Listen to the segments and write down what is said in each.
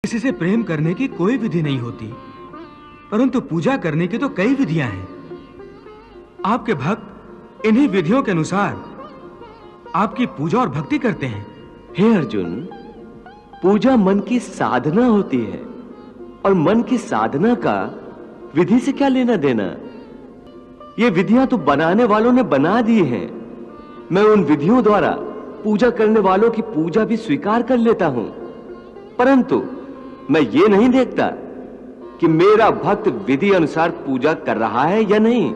किसी से प्रेम करने की कोई विधि नहीं होती, परंतु पूजा करने की तो कई विधियां हैं। आपके भक्त इन्हीं विधियों के अनुसार आपकी पूजा और भक्ति करते हैं। हे अर्जुन, पूजा मन की साधना होती है और मन की साधना का विधि से क्या लेना देना। ये विधियां तो बनाने वालों ने बना दी हैं। मैं उन विधियों द्वारा पूजा करने वालों की पूजा भी स्वीकार कर लेता हूं, परंतु मैं ये नहीं देखता कि मेरा भक्त विधि अनुसार पूजा कर रहा है या नहीं।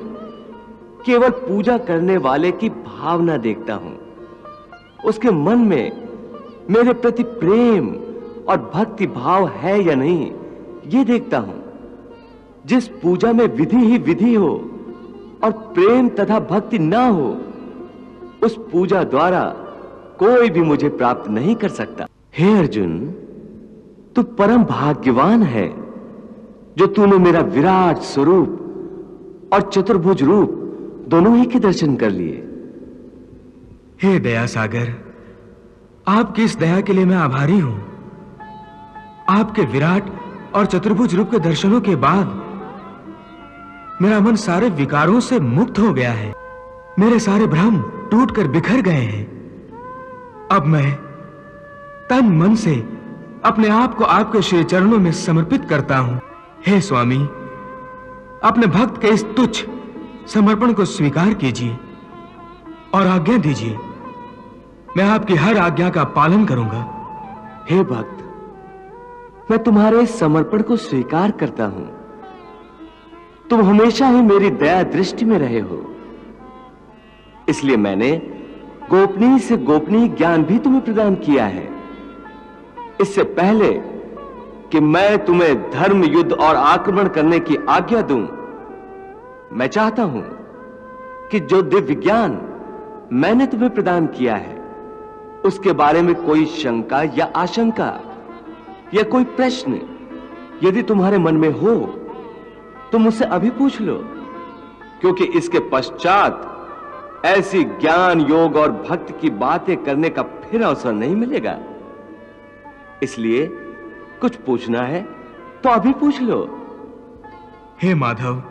केवल पूजा करने वाले की भावना देखता हूं, उसके मन में मेरे प्रति प्रेम और भक्ति भाव है या नहीं, ये देखता हूं। जिस पूजा में विधि ही विधि हो और प्रेम तथा भक्ति ना हो, उस पूजा द्वारा कोई भी मुझे प्राप्त नहीं कर सकता। हे अर्जुन, तू परम भाग्यवान है जो तूने मेरा विराट स्वरूप और चतुर्भुज रूप दोनों ही के दर्शन कर लिए। हे दया सागर, आपकी इस दया के लिए मैं आभारी हूं। आपके विराट और चतुर्भुज रूप के दर्शनों के बाद मेरा मन सारे विकारों से मुक्त हो गया है। मेरे सारे भ्रम टूटकर बिखर गए हैं। अब मैं तन मन से अपने आप को आपके श्री चरणों में समर्पित करता हूं। हे स्वामी, अपने भक्त के इस तुच्छ समर्पण को स्वीकार कीजिए और आज्ञा दीजिए। मैं आपकी हर आज्ञा का पालन करूंगा। हे भक्त, मैं तुम्हारे समर्पण को स्वीकार करता हूं। तुम हमेशा ही मेरी दया दृष्टि में रहे हो, इसलिए मैंने गोपनीय से गोपनीय ज्ञान भी तुम्हें प्रदान किया है। इससे पहले कि मैं तुम्हें धर्म, युद्ध और आक्रमण करने की आज्ञा दूं, मैं चाहता हूं कि जो दिव्य ज्ञान मैंने तुम्हें प्रदान किया है, उसके बारे में कोई शंका या आशंका या कोई प्रश्न यदि तुम्हारे मन में हो तो मुझसे अभी पूछ लो, क्योंकि इसके पश्चात ऐसी ज्ञान, योग और भक्ति की बातें करने का फिर अवसर नहीं मिलेगा। इसलिए कुछ पूछना है तो अभी पूछ लो। हे माधव,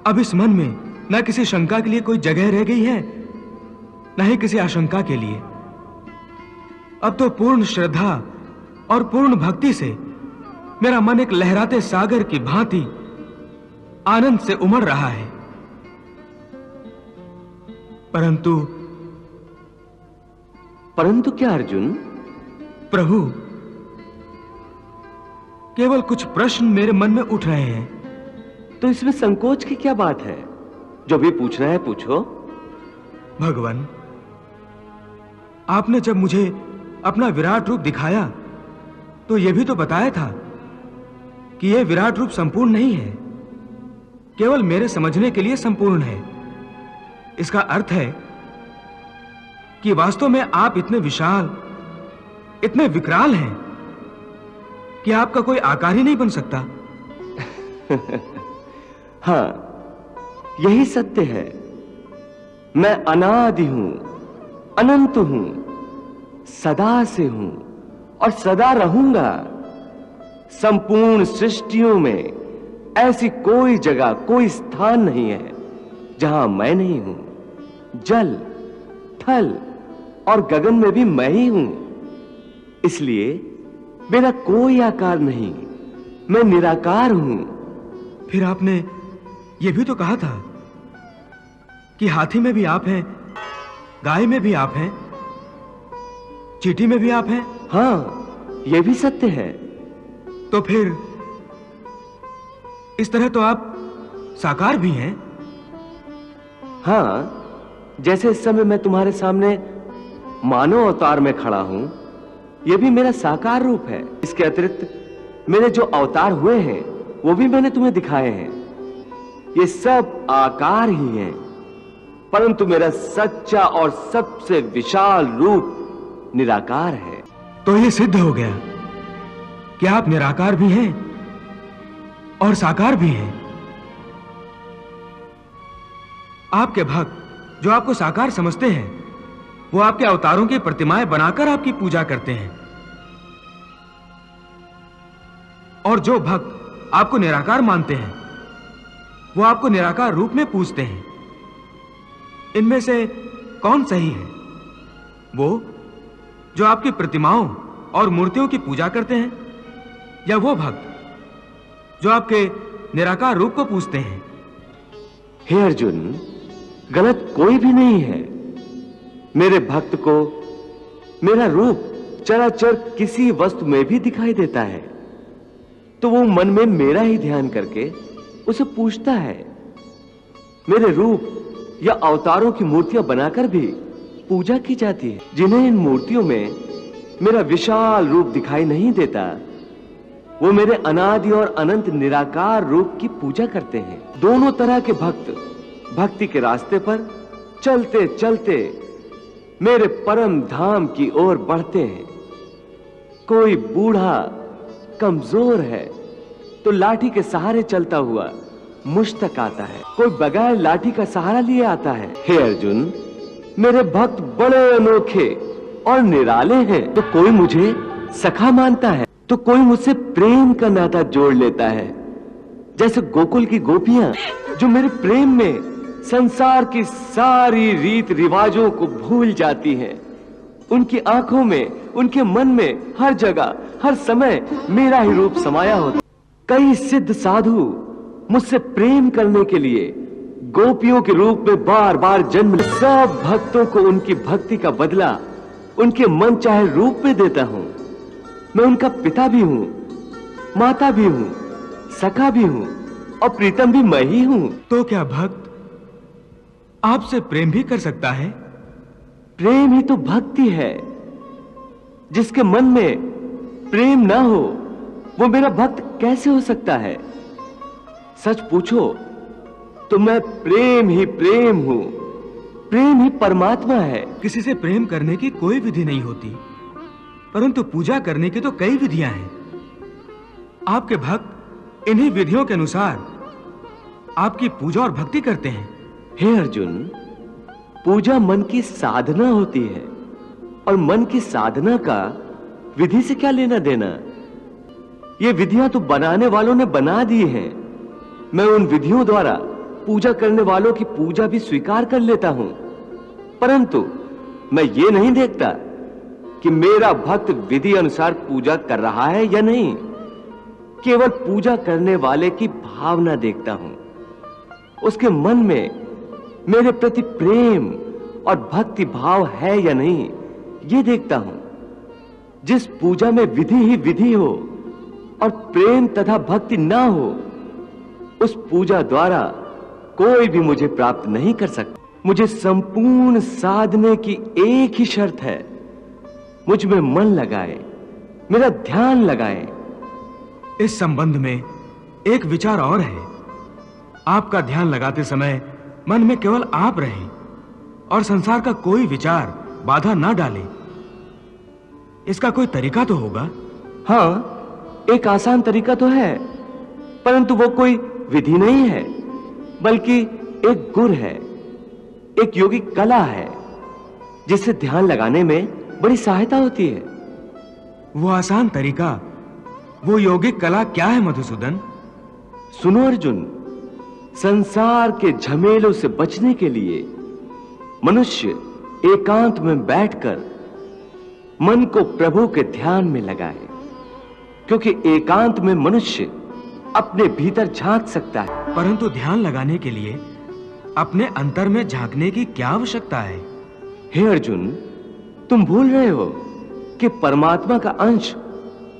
अब इस मन में न किसी शंका के लिए कोई जगह रह गई है, न ही किसी आशंका के लिए। अब तो पूर्ण श्रद्धा और पूर्ण भक्ति से मेरा मन एक लहराते सागर की भांति आनंद से उमड़ रहा है। परंतु क्या अर्जुन? प्रभु, केवल कुछ प्रश्न मेरे मन में उठ रहे हैं। तो इसमें संकोच की क्या बात है? जो भी पूछना है पूछो। भगवान, आपने जब मुझे अपना विराट रूप दिखाया तो यह भी तो बताया था कि यह विराट रूप संपूर्ण नहीं है, केवल मेरे समझने के लिए संपूर्ण है। इसका अर्थ है कि वास्तव में आप इतने विशाल, इतने विकराल हैं कि आपका कोई आकार ही नहीं बन सकता। हां, यही सत्य है। मैं अनादि हूं, अनंत हूं, सदा से हूं और सदा रहूंगा। संपूर्ण सृष्टियों में ऐसी कोई जगह, कोई स्थान नहीं है जहां मैं नहीं हूं। जल, थल और गगन में भी मैं ही हूं। इसलिए मेरा कोई आकार नहीं, मैं निराकार हूं। फिर आपने यह भी तो कहा था कि हाथी में भी आप हैं, गाय में भी आप हैं, चींटी में भी आप हैं। हां, यह भी सत्य है। तो फिर इस तरह तो आप साकार भी हैं। हां, जैसे इस समय मैं तुम्हारे सामने मानव अवतार में खड़ा हूं, यह भी मेरा साकार रूप है। इसके अतिरिक्त मेरे जो अवतार हुए हैं वो भी मैंने तुम्हें दिखाए हैं। ये सब आकार ही हैं, परंतु मेरा सच्चा और सबसे विशाल रूप निराकार है। तो ये सिद्ध हो गया कि आप निराकार भी हैं और साकार भी हैं। आपके भक्त जो आपको साकार समझते हैं, वो आपके अवतारों की प्रतिमाएं बनाकर आपकी पूजा करते हैं। और जो भक्त आपको निराकार मानते हैं वो आपको निराकार रूप में पूजते हैं। इनमें से कौन सही है? वो जो आपकी प्रतिमाओं और मूर्तियों की पूजा करते हैं, या वो भक्त जो आपके निराकार रूप को पूजते हैं? हे अर्जुन, गलत कोई भी नहीं है। मेरे भक्त को मेरा रूप चराचर किसी वस्तु में भी दिखाई देता है तो वो मन में मेरा ही ध्यान करके उसे पूछता है। मेरे रूप या अवतारों की मूर्तियां बनाकर भी पूजा की जाती है। जिन्हें इन मूर्तियों में मेरा विशाल रूप दिखाई नहीं देता, वो मेरे अनादि और अनंत निराकार रूप की पूजा करते हैं। दोनों तरह के भक्त भक्ति के रास्ते पर चलते चलते मेरे परम धाम की ओर बढ़ते हैं। कोई बूढ़ा कमजोर है तो लाठी के सहारे चलता हुआ मुझ तक आता है, कोई बगैर लाठी का सहारा लिए आता है। हे अर्जुन, मेरे भक्त बड़े अनोखे और निराले हैं। तो कोई मुझे सखा मानता है तो कोई मुझसे प्रेम का नाता जोड़ लेता है, जैसे गोकुल की गोपियां जो मेरे प्रेम में संसार की सारी रीत रिवाजों को भूल जाती हैं। उनकी आंखों में, उनके मन में हर जगह हर समय मेरा ही रूप समाया होता। कई सिद्ध साधु मुझसे प्रेम करने के लिए गोपियों के रूप में बार बार जन्म। सब भक्तों को उनकी भक्ति का बदला उनके मन चाहे रूप में देता हूं। मैं उनका पिता भी हूं, माता भी हूं, सखा भी हूं और प्रीतम भी मैं ही हूं। तो क्या भक्त आपसे प्रेम भी कर सकता है? प्रेम ही तो भक्ति है। जिसके मन में प्रेम ना हो वो मेरा भक्त कैसे हो सकता है? सच पूछो तो मैं प्रेम ही प्रेम हूं। प्रेम ही परमात्मा है। किसी से प्रेम करने की कोई विधि नहीं होती, परंतु पूजा करने की तो कई विधियां हैं। आपके भक्त इन्हीं विधियों के अनुसार आपकी पूजा और भक्ति करते हैं। हे अर्जुन, पूजा मन की साधना होती है और मन की साधना का विधि से क्या लेना देना? ये विधियां तो बनाने वालों ने बना दी हैं। मैं उन विधियों द्वारा पूजा करने वालों की पूजा भी स्वीकार कर लेता हूं, परंतु मैं ये नहीं देखता कि मेरा भक्त विधि अनुसार पूजा कर रहा है या नहीं। केवल पूजा करने वाले की भावना देखता हूं, उसके मन में मेरे प्रति प्रेम और भक्ति भाव है या नहीं, ये देखता हूं। जिस पूजा में विधि ही विधि हो और प्रेम तथा भक्ति ना हो, उस पूजा द्वारा कोई भी मुझे प्राप्त नहीं कर सकता। मुझे संपूर्ण साधने की एक ही शर्त है, मुझ में मन लगाए, मेरा ध्यान लगाए। इस संबंध में एक विचार और है। आपका ध्यान लगाते समय मन में केवल आप रहें और संसार का कोई विचार बाधा ना डाले। इसका कोई तरीका तो होगा? हाँ, एक आसान तरीका तो है, परंतु वो कोई विधि नहीं है, बल्कि एक गुर है, एक योगिक कला है, जिससे ध्यान लगाने में बड़ी सहायता होती है। वो आसान तरीका, वो योगिक कला क्या है मधुसूदन? सुनो अर्जुन, संसार के झमेलों से बचने के लिए मनुष्य एकांत में बैठकर मन को प्रभु के ध्यान में लगाए, क्योंकि एकांत में मनुष्य अपने भीतर झांक सकता है। परंतु ध्यान लगाने के लिए अपने अंतर में झांकने की क्या आवश्यकता है? हे अर्जुन, तुम भूल रहे हो कि परमात्मा का अंश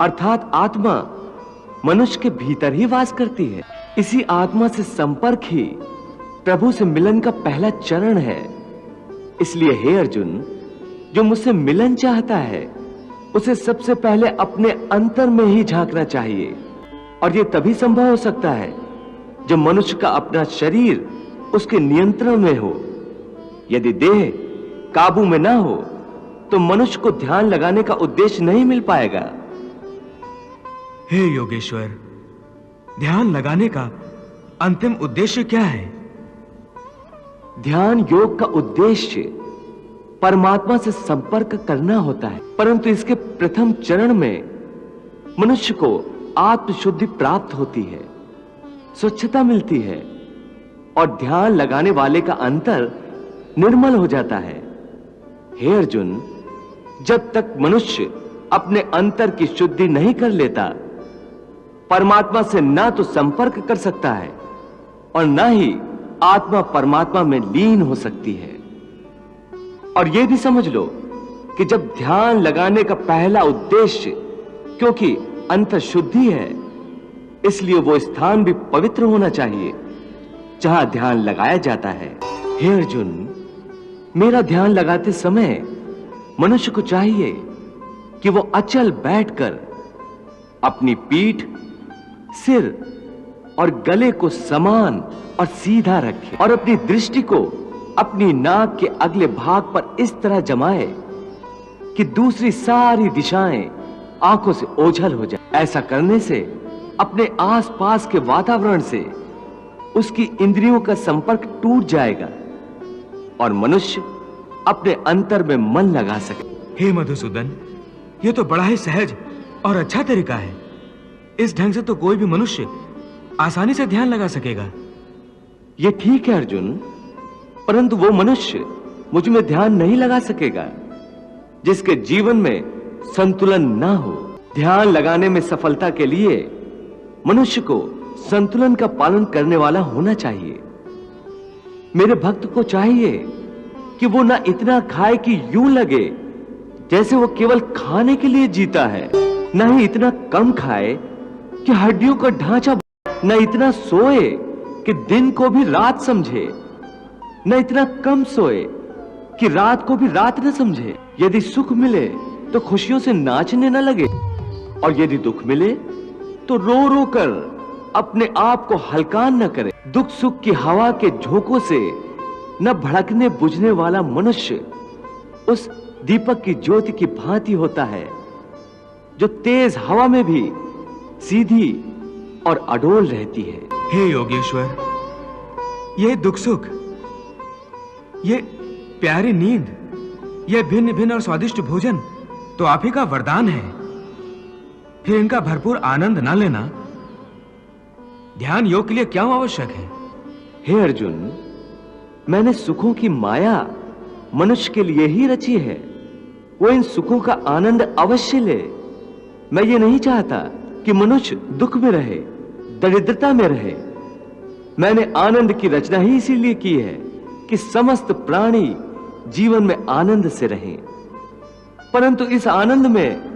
अर्थात आत्मा मनुष्य के भीतर ही वास करती है। इसी आत्मा से संपर्क ही प्रभु से मिलन का पहला चरण है। इसलिए हे अर्जुन, जो मुझसे मिलन चाहता है उसे सबसे पहले अपने अंतर में ही झांकना चाहिए, और यह तभी संभव हो सकता है जब मनुष्य का अपना शरीर उसके नियंत्रण में हो। यदि देह काबू में ना हो तो मनुष्य को ध्यान लगाने का उद्देश्य नहीं मिल पाएगा। हे योगेश्वर, ध्यान लगाने का अंतिम उद्देश्य क्या है? ध्यान योग का उद्देश्य परमात्मा से संपर्क करना होता है, परंतु इसके प्रथम चरण में मनुष्य को आत्मशुद्धि प्राप्त होती है, स्वच्छता मिलती है और ध्यान लगाने वाले का अंतर निर्मल हो जाता है। हे अर्जुन, जब तक मनुष्य अपने अंतर की शुद्धि नहीं कर लेता, परमात्मा से ना तो संपर्क कर सकता है और ना ही आत्मा परमात्मा में लीन हो सकती है। और यह भी समझ लो कि जब ध्यान लगाने का पहला उद्देश्य, क्योंकि अंतर शुद्धि है, इसलिए वो स्थान भी पवित्र होना चाहिए जहां ध्यान लगाया जाता है। हे अर्जुन, मेरा ध्यान लगाते समय मनुष्य को चाहिए कि वो अचल बैठकर अपनी पीठ, सिर और गले को समान और सीधा रखे और अपनी दृष्टि को अपनी नाक के अगले भाग पर इस तरह जमाए कि दूसरी सारी दिशाएं आंखों से ओझल हो जाए। ऐसा करने से अपने आसपास के वातावरण से उसकी इंद्रियों का संपर्क टूट जाएगा और मनुष्य अपने अंतर में मन लगा सके। हे मधुसूदन, यह तो बड़ा ही सहज और अच्छा तरीका है। इस ढंग से तो कोई भी मनुष्य आसानी से ध्यान लगा सकेगा। यह ठीक है अर्जुन, परंतु वो मनुष्य मुझ में ध्यान नहीं लगा सकेगा जिसके जीवन में संतुलन ना हो। ध्यान लगाने में सफलता के लिए मनुष्य को संतुलन का पालन करने वाला होना चाहिए। मेरे भक्त को चाहिए कि वो ना इतना खाए कि यूं लगे जैसे वो केवल खाने के लिए जीता है, ना ही इतना कम खाए कि हड्डियों का ढांचा, न इतना सोए कि दिन को भी रात समझे, न इतना कम सोए कि रात को भी रात न समझे। यदि सुख मिले तो खुशियों से नाचने न लगे और यदि दुख मिले तो रो रो कर अपने आप को हलकान न करे। दुख सुख की हवा के झोंकों से न भड़कने बुझने वाला मनुष्य उस दीपक की ज्योति की भांति होता है जो तेज हवा में भी सीधी और अडोल रहती है। हे योगेश्वर, ये दुख सुख, ये प्यारी नींद, ये भिन्न भिन्न और स्वादिष्ट भोजन तो आप ही का वरदान है। फिर इनका भरपूर आनंद ना लेना ध्यान योग के लिए क्यों आवश्यक है? हे अर्जुन, मैंने सुखों की माया मनुष्य के लिए ही रची है। वो इन सुखों का आनंद अवश्य ले। मैं ये नहीं चाहता कि मनुष्य दुख में रहे, दरिद्रता में रहे। मैंने आनंद की रचना ही इसीलिए की है कि समस्त प्राणी जीवन में आनंद से रहें, परंतु इस आनंद में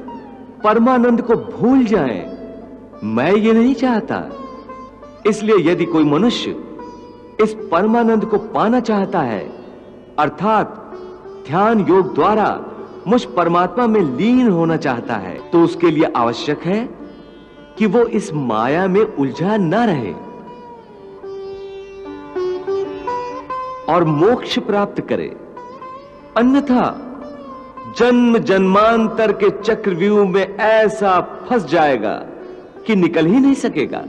परमानंद को भूल जाएं। मैं ये नहीं चाहता। इसलिए यदि कोई मनुष्य इस परमानंद को पाना चाहता है, अर्थात ध्यान योग द्वारा मुझ परमात्मा में लीन होना चाहता है, तो उसके लिए आवश्यक है कि वो इस माया में उलझा न रहे और मोक्ष प्राप्त करे। अन्यथा जन्म जन्मांतर के चक्रव्यूह में ऐसा फंस जाएगा कि निकल ही नहीं सकेगा।